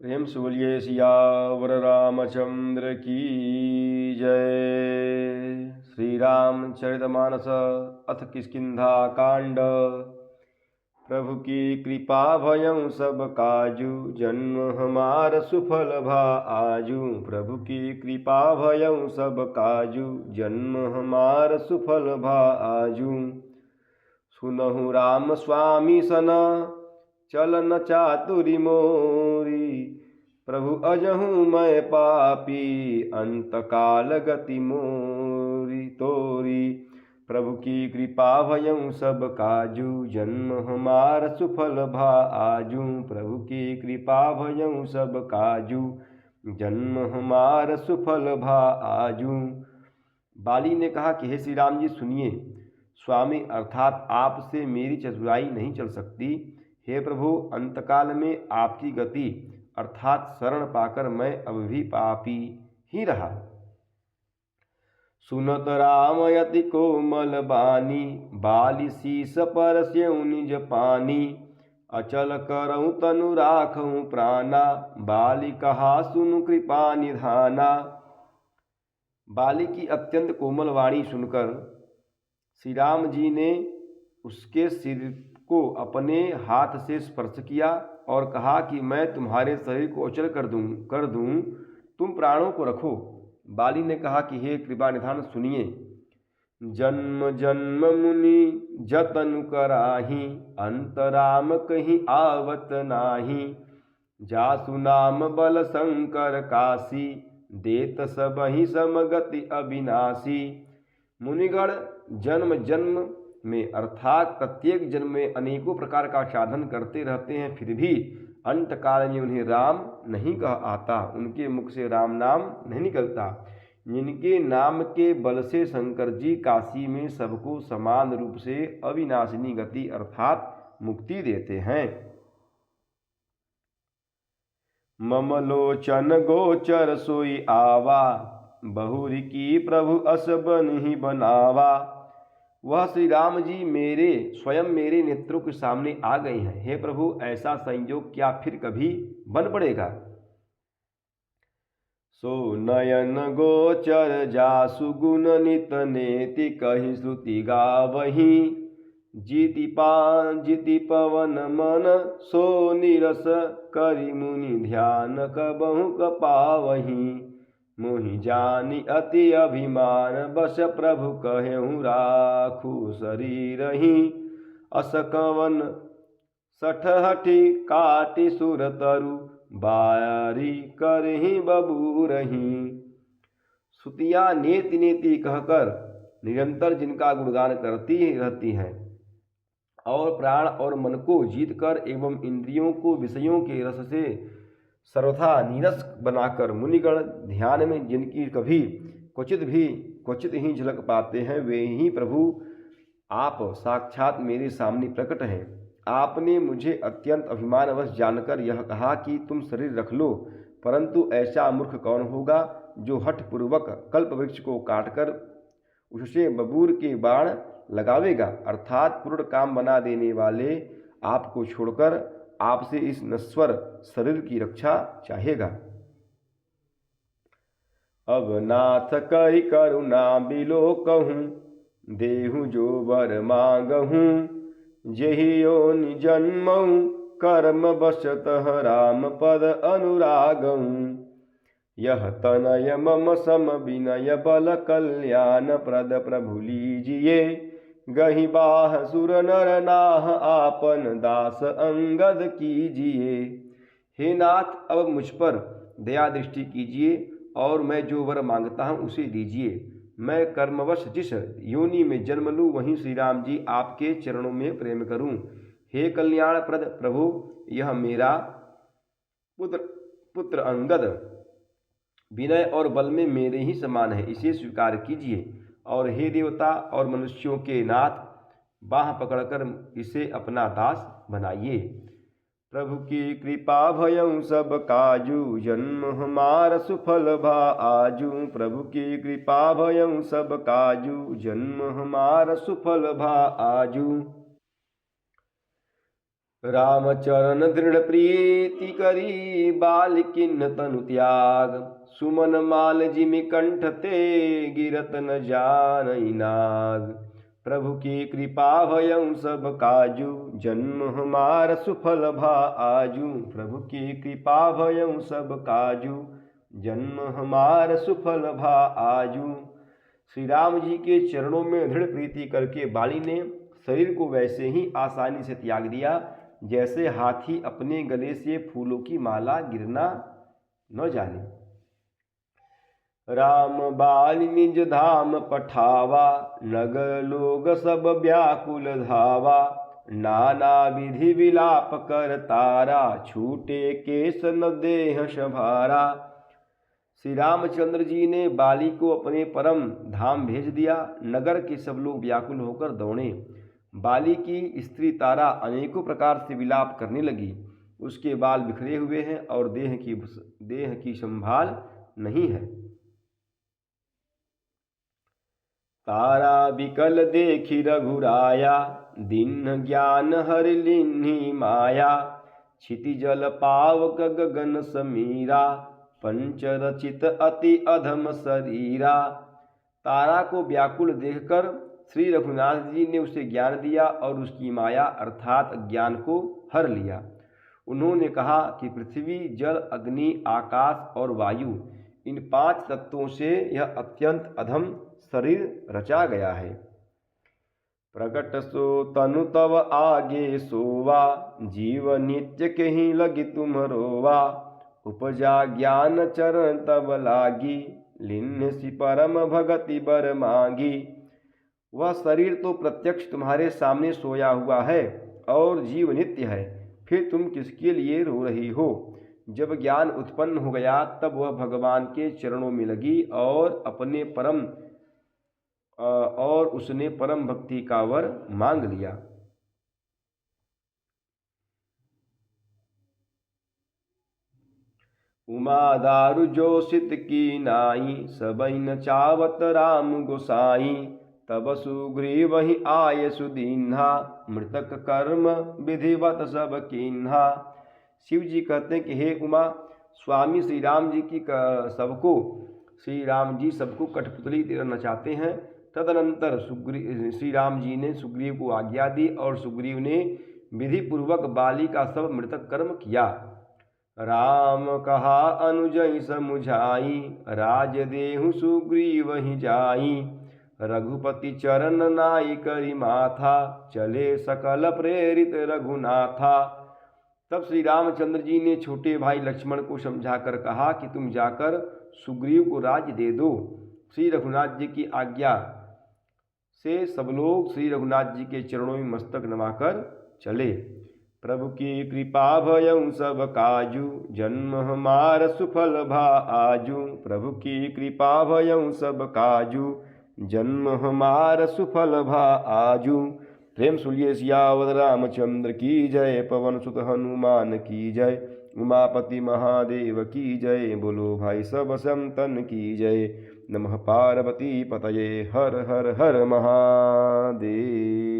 प्रेम से बोलिए सियावर रामचंद्र की जय। श्री रामचरितमानस अथ किष्किंधा कांड। प्रभु की कृपा भयं सब काजू, जन्म हमार सुफल भा आजू। प्रभु की कृपा भयं सब काजू, जन्म हमार सुफल भा आजू। सुनहु राम स्वामी सना, चलन चातुरी मोरी। प्रभु अजहूँ मैं पापी, अंत काल गति मोरी तोरी। प्रभु की कृपा भयं सब काजू, जन्म हमार सुफल भा आजू। प्रभु की कृपा भयं सब काजू, जन्म हमार सुफल भा आजू। बाली ने कहा कि हे श्री राम जी सुनिए, स्वामी अर्थात आपसे मेरी चतुराई नहीं चल सकती। हे प्रभु, अंतकाल में आपकी गति अर्थात शरण पाकर मैं अब भी पापी ही रहा। सुनत राम यति कोमल बानी, बाली शीस पर स्यौ निज पानी। अचल करऊँ तनु राखऊँ प्राणा, बाली कहा सुनु कृपा निधाना। बाली की अत्यंत कोमल वाणी सुनकर श्री राम जी ने उसके सिर को अपने हाथ से स्पर्श किया और कहा कि मैं तुम्हारे शरीर को अचल कर दूं, तुम प्राणों को रखो। बाली ने कहा कि हे कृपा निधान सुनिए, जन्म जन्म मुनि जतन कराही, अंतराम कहीं आवत नाही। जासु नाम बल शंकर काशी, देत सबहि समगति अविनाशी। मुनिगण जन्म जन्म में अर्थात प्रत्येक जन्म में अनेकों प्रकार का साधन करते रहते हैं, फिर भी अंत काल में उन्हें राम नहीं कह आता, उनके मुख से राम नाम नहीं निकलता। जिनके नाम के बल से शंकर जी काशी में सबको समान रूप से अविनाशिनी गति अर्थात मुक्ति देते हैं। मम लोचन गोचर सोई आवा, बहुरी की प्रभु अस बन ही बनावा। वह श्री राम जी स्वयं मेरे नेत्रों के सामने आ गए हैं। हे प्रभु, ऐसा संयोग क्या फिर कभी बन पड़ेगा। सो नयन गोचर जासु गुण नित नेति, कही श्रुति गावही। जीति पवन मन सो निरस, करि मुनि ध्यान कबहु कपावही। मोहि जानि अति अभिमान, बस प्रभु कहेहु राखू शरीरहि। अस कवन सठहठि काटि सुर तरु, बारी करहि बबूरही। सुतियाँ नेति नेति कहकर निरंतर जिनका गुणगान करती रहती हैं और प्राण और मन को जीतकर एवं इंद्रियों को विषयों के रस से सर्वथा नीरस बनाकर मुनिगण ध्यान में जिनकी कभी क्वचित ही झलक पाते हैं, वे ही प्रभु आप साक्षात मेरे सामने प्रकट हैं। आपने मुझे अत्यंत अभिमानवश जानकर यह कहा कि तुम शरीर रख लो, परंतु ऐसा मूर्ख कौन होगा जो हठपूर्वक कल्प वृक्ष को काटकर उससे बबूर के बाण लगावेगा, अर्थात पूर्ण काम बना देने वाले आपको छोड़कर आपसे इस नश्वर शरीर की रक्षा चाहेगा। अब नाथ करि करुणा बिलो कहूँ, देहु जो वर मांगहूँ। जेहि योनि जन्मऊ, कर्म बशतः राम पद अनुरागहूँ। यह तनय मम सम विनय बल कल्याण प्रद, प्रभु लीजिए। गहि बाह सुर नर नाह, आपन दास अंगद कीजिए। हे नाथ, अब मुझ पर दया दृष्टि कीजिए और मैं जो वर मांगता हूँ उसे दीजिए। मैं कर्मवश जिस योनि में जन्म लूँ, वहीं श्री राम जी आपके चरणों में प्रेम करूँ। हे कल्याण प्रद प्रभु, यह मेरा पुत्र अंगद विनय और बल में मेरे ही समान है, इसे स्वीकार कीजिए। और हे देवता और मनुष्यों के नाथ, बाह पकड़कर इसे अपना दास बनाइए। प्रभु की कृपा भयं सब काजू, जन्म हमार सुफल भा आजू। प्रभु की कृपा भयं सब काजू, जन्म हमार सुफल भा आजू। रामचरण दृढ़ प्रीति करी बाल किन्न तनु त्याग। सुमन माल जिमि कंठ ते गिरत न जानई नाग। प्रभु की कृपा भयउ सब काजू जन्म हमार सुफल भा आजू। प्रभु की कृपा भयउ सब काजू जन्म हमार सुफल भा आजू। श्री राम जी के चरणों में दृढ़ प्रीति करके बाली ने शरीर को वैसे ही आसानी से त्याग दिया जैसे हाथी अपने गले से फूलों की माला गिरना न जाने। राम बाली निज धाम पठावा नगर लोग सब व्याकुल धावा। नाना विधि विलाप कर तारा छूटे केस न देह संभारा। श्री रामचंद्र जी ने बाली को अपने परम धाम भेज दिया। नगर के सब लोग व्याकुल होकर दौड़े। बाली की स्त्री तारा अनेकों प्रकार से विलाप करने लगी। उसके बाल बिखरे हुए हैं और देह की संभाल नहीं है। तारा बिकल देखी रघुराया दीन ज्ञान हर लीन्ही माया। क्षिति जल पावक गगन समीरा पंच रचित अति अधम शरीरा। तारा को व्याकुल देखकर श्री रघुनाथ जी ने उसे ज्ञान दिया और उसकी माया अर्थात ज्ञान को हर लिया। उन्होंने कहा कि पृथ्वी जल अग्नि आकाश और वायु इन 5 तत्वों से यह अत्यंत अधम शरीर रचा गया है। प्रकट सो तनु तव आगे सोवा जीव नित्य कहीं लगी तुम रोवा। उपजा ज्ञान चरण तब लागी लिन्न सी परम भगति बर मांगी। वह शरीर तो प्रत्यक्ष तुम्हारे सामने सोया हुआ है और जीव नित्य है, फिर तुम किसके लिए रो रही हो। जब ज्ञान उत्पन्न हो गया तब वह भगवान के चरणों में लगी और उसने परम भक्ति का वर मांग लिया। उमा दारु जोशित की नाई सबई न चावत राम गोसाई। तब सुग्रीव वही आय सुदीन्हा मृतक कर्म विधिवत सब कीन्हा। शिव जी कहते हैं कि हे उमा, स्वामी श्री राम जी सबको कठपुतली तेरा नचाते हैं। तदनंतर श्री राम जी ने सुग्रीव को आज्ञा दी और सुग्रीव ने विधि पूर्वक बाली का सब मृतक कर्म किया। राम कहा अनुजई समुझाई राज देहु सुग्रीव ही जाई। रघुपति चरण नाई करी माथा चले सकल प्रेरित रघुनाथा। तब श्री रामचंद्र जी ने छोटे भाई लक्ष्मण को समझाकर कहा कि तुम जाकर सुग्रीव को राज्य दे दो। श्री रघुनाथ जी की आज्ञा से सब लोग श्री रघुनाथ जी के चरणों में मस्तक नवाकर चले। प्रभु की कृपा भयउ सब काजू जन्म हमार सुफल भा आजू। प्रभु की कृपा भयउ सब काजू जन्म हमार सुफल भा आजू। प्रेम सुलिए सियावत रामचंद्र की जय। पवन सुत हनुमान की जय। उमापति महादेव की जय। बोलो भाई सब संतन की जय। नमः पार्वती पतये हर हर हर महादेव।